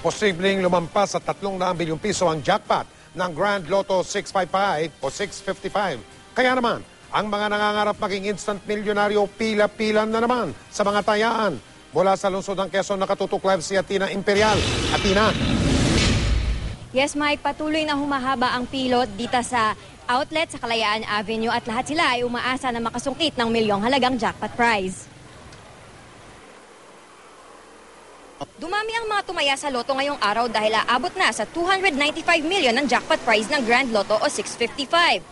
Posibleng lumampas sa 300 bilyong piso ang jackpot ng Grand Lotto 655 o 655. Kaya naman, ang mga nangangarap maging instant milyonaryo pila-pila na naman sa mga tayaan. Mula sa lungsod ng Quezon, nakatutok live si Atina Imperial. Atina. Yes, Mike, patuloy na humahaba ang pilot dito sa outlet sa Kalayaan Avenue at lahat sila ay umaasa na makasungkit ng milyong halagang jackpot prize. Dumami ang mga tumaya sa loto ngayong araw dahil aabot na sa 295 million ang jackpot prize ng Grand Lotto o 655.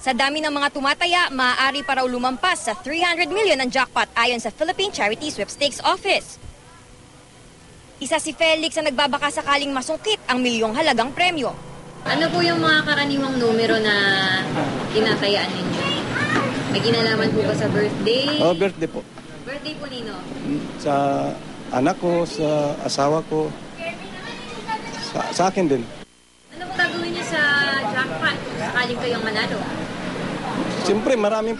Sa dami ng mga tumataya, maaari pa raw lumampas sa 300 million ang jackpot ayon sa Philippine Charity Sweepstakes Office. Isa si Felix na nagbabaka sakaling masungkit ang milyong halagang premyo. Ano po yung mga karaniwang numero na tinatayaan ninyo? May kinalaman po ba sa birthday? Oh, birthday po. Birthday po nino? Sa anak ko, sa asawa ko, sa akin din. Ano po gagawin niyo sa jackpot kung sakaling kayong manalo? Siyempre, maraming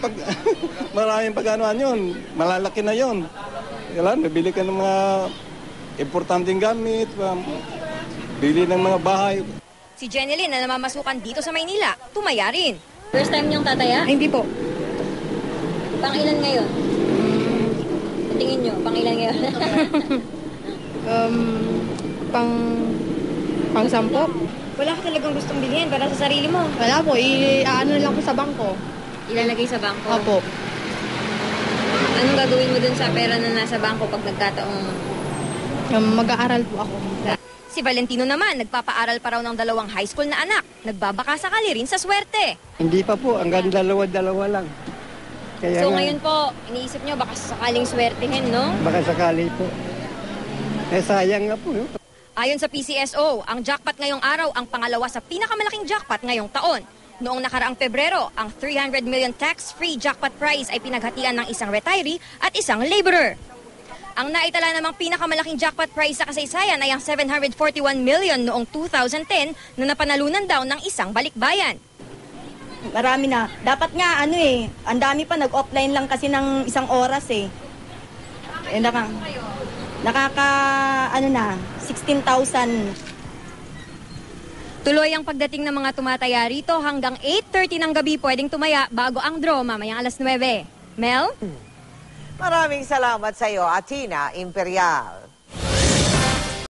pag-anuan yun. Malalaki na yun. Kailan, bibili ka ng mga importanteng gamit, bili ng mga bahay. Si Jeneline na namamasukan dito sa Maynila, tumaya rin. First time niyong tataya? Ay, hindi po. Pang ilan ngayon? Tingin niyo, pang ilan ngayon? Pang 10. Wala ka talagang gustong bilhin para sa sarili mo. Wala po, i-ano lang po sa bangko. Ilalagay sa bangko? Opo. Anong gagawin mo dun sa pera na nasa bangko pag nagkataong... Mag-aaral po ako. Si Valentino naman, nagpapaaral pa raw ng 2 high school na anak. Nagbabaka sakali rin sa swerte. Hindi pa po, hanggang dalawa lang. Kaya So nga, ngayon po, iniisip nyo baka sakaling swertehin, no? baka sakali po. Sayang nga po. Ayon sa PCSO, ang jackpot ngayong araw ang pangalawa sa pinakamalaking jackpot ngayong taon. Noong nakaraang Pebrero, ang 300 million tax-free jackpot prize ay pinaghatian ng isang retiree at isang laborer. Ang naitala namang pinakamalaking jackpot prize sa kasaysayan ay ang 741 million noong 2010 na napanalunan daw ng isang balikbayan. Marami na. Dapat nga, ang dami pa, nag-offline lang kasi ng isang oras nakaka 16,000. Tuloy ang pagdating ng mga tumataya rito hanggang 8:30 ng gabi pwedeng tumaya bago ang draw mamayang alas 9. Mel? Maraming salamat sa iyo, Atina Imperial.